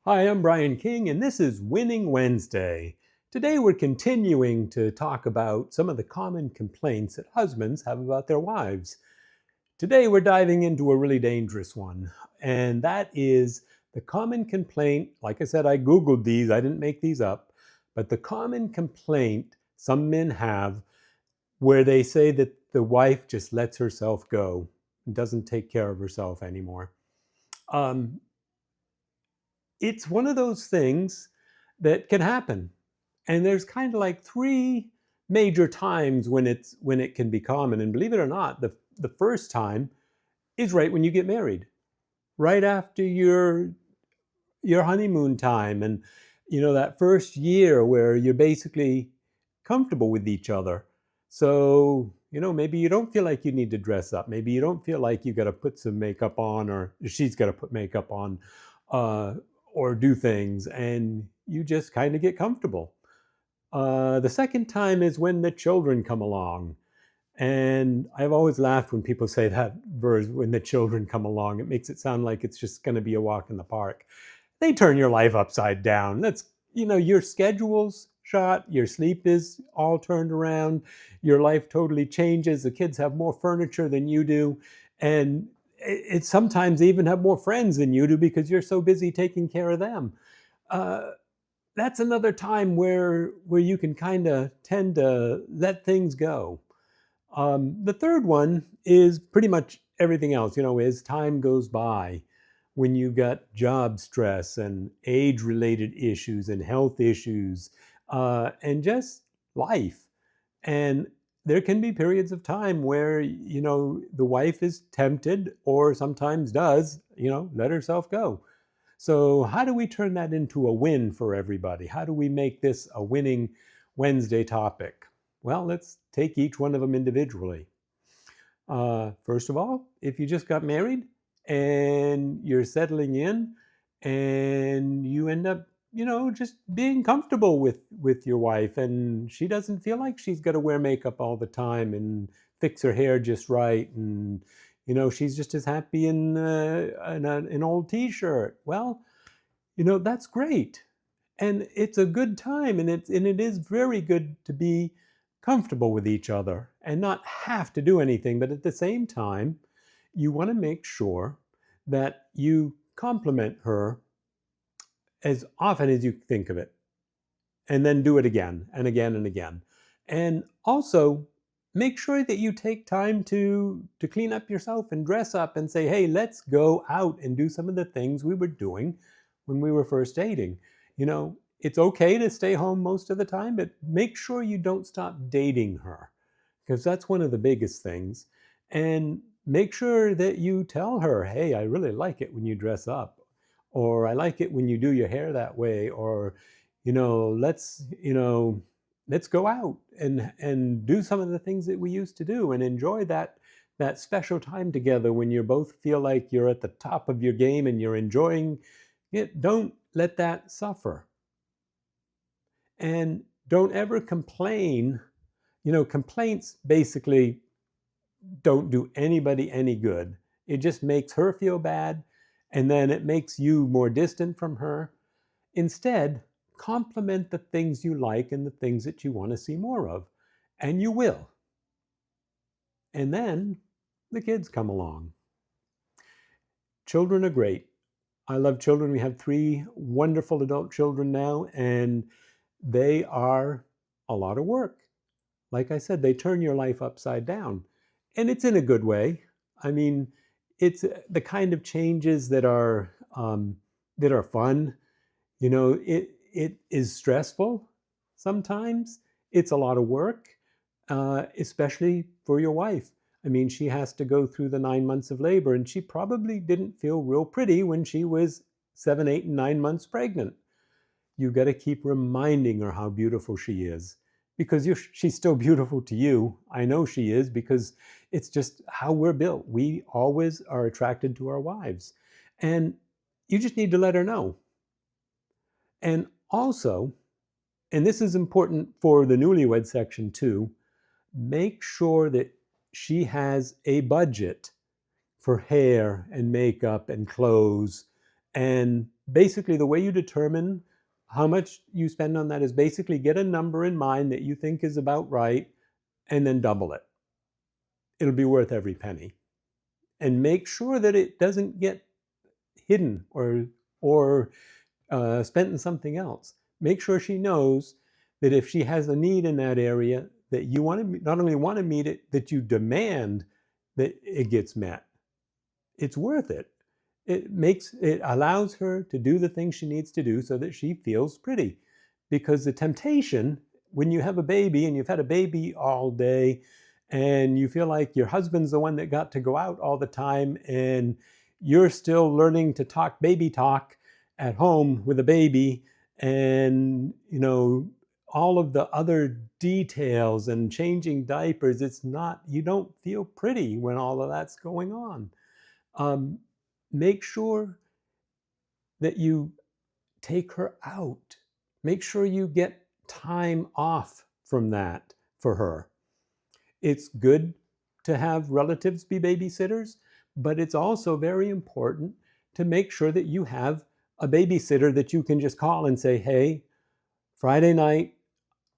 Hi, I'm Brian King, and this is Winning Wednesday. Today, we're continuing to talk about some of the common complaints that husbands have about their wives. Today, we're diving into a really dangerous one, and that is the common complaint. Like I said, I Googled these, I didn't make these up, but the common complaint some men have where they say that the wife just lets herself go and doesn't take care of herself anymore. Um, it's one of those things that can happen. And there's kind of like three major times when it can be common. And believe it or not, the first time is right when you get married, right after your honeymoon time, and that first year where you're basically comfortable with each other. So maybe you don't feel like you need to dress up. Maybe you don't feel like you got to put some makeup on, or she's got to put makeup on, uh, or do things, and you just kind of get comfortable. The second time is when the children come along. And I've always laughed when people say that verse, when the children come along. It makes it sound like it's just going to be a walk in the park. They turn your life upside down. Your schedule's shot, your sleep is all turned around, your life totally changes. The kids have more furniture than you do. And it sometimes even have more friends than you do because you're so busy taking care of them. Uh, that's another time where you can kind of tend to let things go. The third one is pretty much everything else, as time goes by, when you got job stress and age related issues and health issues, and just life. And there can be periods of time where, the wife is tempted or sometimes does, let herself go. So, how do we turn that into a win for everybody? How do we make this a winning Wednesday topic? Well, let's take each one of them individually. First of all, if you just got married and you're settling in and you end up, just being comfortable with your wife, and she doesn't feel like she's got to wear makeup all the time and fix her hair just right, and she's just as happy in an old T-shirt. Well, that's great, and it's a good time, and it is very good to be comfortable with each other and not have to do anything. But at the same time, you want to make sure that you compliment her as often as you think of it, and then do it again and again and again. And also make sure that you take time to clean up yourself and dress up and say, hey, let's go out and do some of the things we were doing when we were first dating. It's okay to stay home most of the time, but make sure you don't stop dating her, because that's one of the biggest things. And make sure that you tell her, hey, I really like it when you dress up, or I like it when you do your hair that way, or you know let's you know let's go out and do some of the things that we used to do and enjoy that special time together when you both feel like you're at the top of your game and you're enjoying it. Don't let that suffer, and don't ever complain. Complaints basically don't do anybody any good. It just makes her feel bad, and then it makes you more distant from her. Instead, compliment the things you like and the things that you want to see more of, and you will. And then the kids come along. Children are great. I love children. We have three wonderful adult children now, and they are a lot of work. Like I said, they turn your life upside down. And it's in a good way. I mean, it's the kind of changes that are fun. It is stressful sometimes. It's a lot of work, especially for your wife. I mean, she has to go through the 9 months of labor, and she probably didn't feel real pretty when she was 7, 8, and 9 months pregnant. You got to keep reminding her how beautiful she is, because she's still beautiful to you. I know she is, because it's just how we're built. We always are attracted to our wives. And you just need to let her know. And also, and this is important for the newlywed section too, make sure that she has a budget for hair and makeup and clothes, and basically the way you determine how much you spend on that is basically get a number in mind that you think is about right and then double it. It'll be worth every penny. And make sure that it doesn't get hidden or spent in something else. Make sure she knows that if she has a need in that area, that you want to not only want to meet it, that you demand that it gets met. It's worth it. It allows her to do the things she needs to do so that she feels pretty. Because the temptation when you have a baby and you've had a baby all day and you feel like your husband's the one that got to go out all the time and you're still learning to talk baby talk at home with a baby, and all of the other details and changing diapers, you don't feel pretty when all of that's going on. Make sure that you take her out. Make sure you get time off from that for her. It's good to have relatives be babysitters, but it's also very important to make sure that you have a babysitter that you can just call and say, hey, Friday night,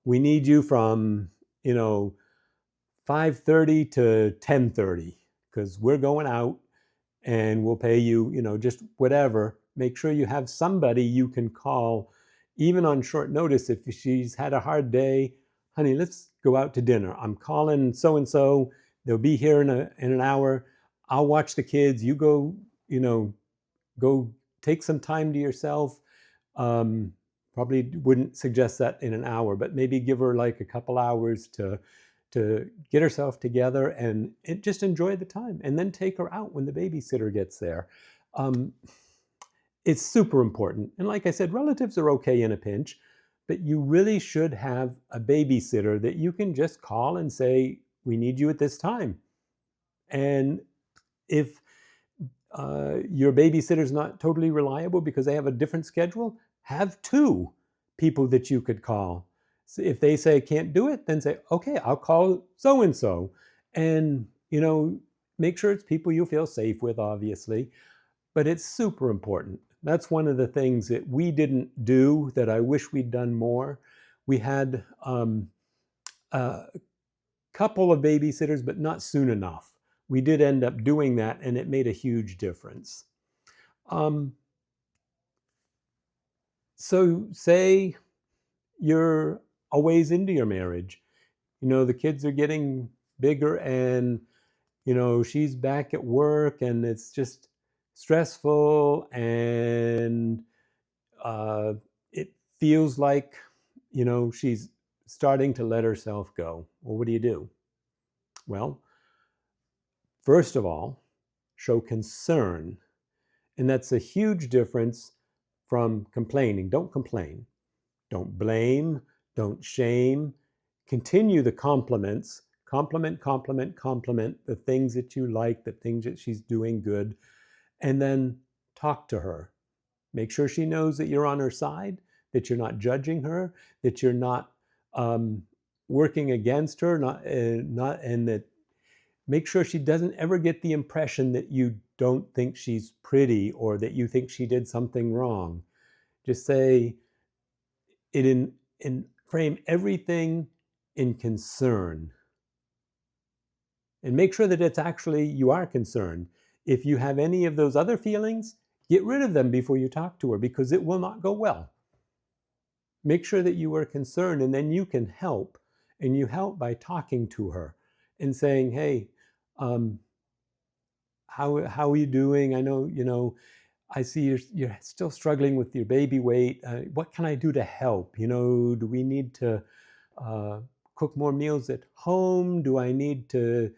we need you from 5:30 to 10:30 because we're going out and we'll pay you, just whatever. Make sure you have somebody you can call, even on short notice. If she's had a hard day, honey, let's go out to dinner. I'm calling so-and-so. They'll be here in an hour. I'll watch the kids. You go, go take some time to yourself. Probably wouldn't suggest that in an hour, but maybe give her like a couple hours to get herself together and just enjoy the time, and then take her out when the babysitter gets there. It's super important. And like I said, relatives are okay in a pinch, but you really should have a babysitter that you can just call and say, we need you at this time. And if your babysitter's not totally reliable because they have a different schedule, have two people that you could call. So if they say can't do it, then say, okay, I'll call so-and-so. And, make sure it's people you feel safe with, obviously. But it's super important. That's one of the things that we didn't do that I wish we'd done more. We had a couple of babysitters, but not soon enough. We did end up doing that, and it made a huge difference. So say you're a ways into your marriage. The kids are getting bigger and, she's back at work and it's just stressful and it feels like, she's starting to let herself go. Well, what do you do? Well, first of all, show concern. And that's a huge difference from complaining. Don't complain. Don't blame. Don't shame. Continue the compliments. Compliment, compliment, compliment the things that you like, the things that she's doing good. And then talk to her. Make sure she knows that you're on her side, that you're not judging her, that you're not working against her, and that make sure she doesn't ever get the impression that you don't think she's pretty or that you think she did something wrong. Just say it in frame everything in concern. And make sure that it's actually you are concerned. If you have any of those other feelings, get rid of them before you talk to her because it will not go well. Make sure that you are concerned, and then you can help. And you help by talking to her and saying, hey, how are you doing? I know, I see you're still struggling with your baby weight. What can I do to help? Do we need to cook more meals at home? Do I need to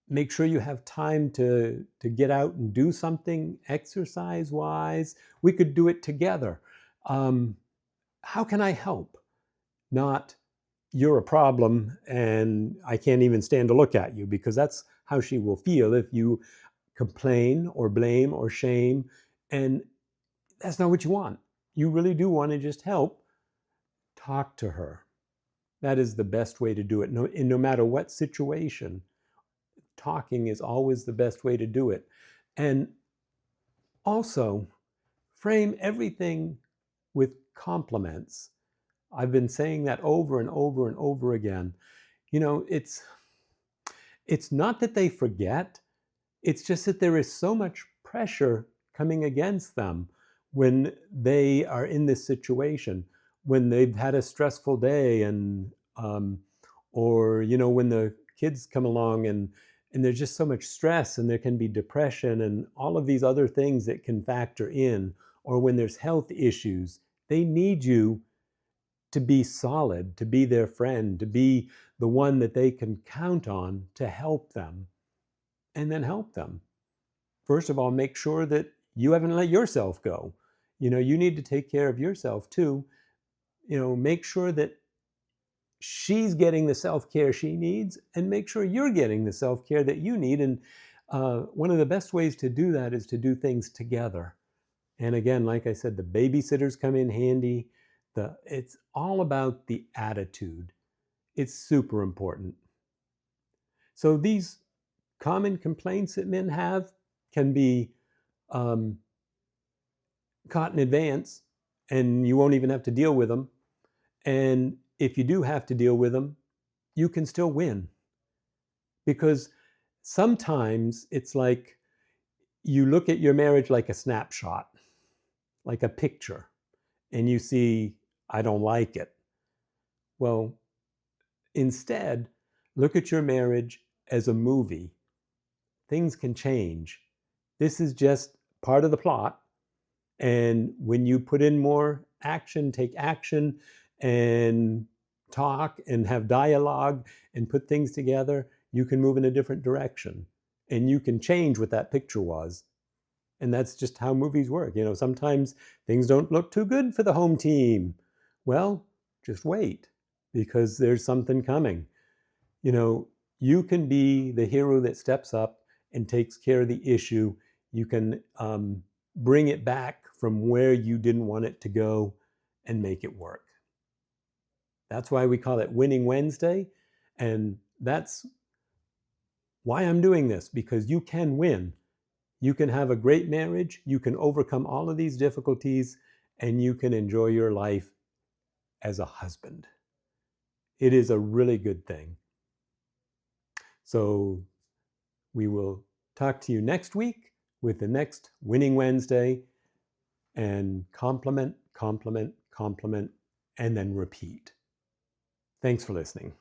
make sure you have time to get out and do something exercise-wise? We could do it together. How can I help? Not, you're a problem and I can't even stand to look at you, because that's how she will feel if you complain or blame or shame. And that's not what you want. You really do want to just help. Talk to her. That is the best way to do it. No matter what situation, talking is always the best way to do it. And Also, frame everything with compliments. I've been saying that over and over and over again. You know, it's not that they forget, it's just that there is so much pressure coming against them when they are in this situation, when they've had a stressful day, and or when the kids come along, and there's just so much stress, and there can be depression and all of these other things that can factor in, or when there's health issues. They need you to be solid, to be their friend, to be the one that they can count on to help them, and then help them. First of all, make sure that you haven't let yourself go. You need to take care of yourself too. Make sure that she's getting the self-care she needs, and make sure you're getting the self-care that you need. And one of the best ways to do that is to do things together. And again, like I said, the babysitters come in handy. It's all about the attitude. It's super important. So these common complaints that men have can be caught in advance, and you won't even have to deal with them. And if you do have to deal with them, you can still win. Because sometimes it's like you look at your marriage like a snapshot, like a picture, and you see, I don't like it. Well, instead, look at your marriage as a movie. Things can change. This is just part of the plot. And when you put in more action, take action, and talk and have dialogue and put things together, you can move in a different direction. And you can change what that picture was. And that's just how movies work. Sometimes things don't look too good for the home team. Well, just wait, because there's something coming. You can be the hero that steps up and takes care of the issue. You can bring it back from where you didn't want it to go and make it work. That's why we call it Winning Wednesday. And that's why I'm doing this, because you can win. You can have a great marriage. You can overcome all of these difficulties, and you can enjoy your life as a husband. It is a really good thing. So we will talk to you next week with the next Winning Wednesday, and compliment, compliment, compliment, and then repeat. Thanks for listening.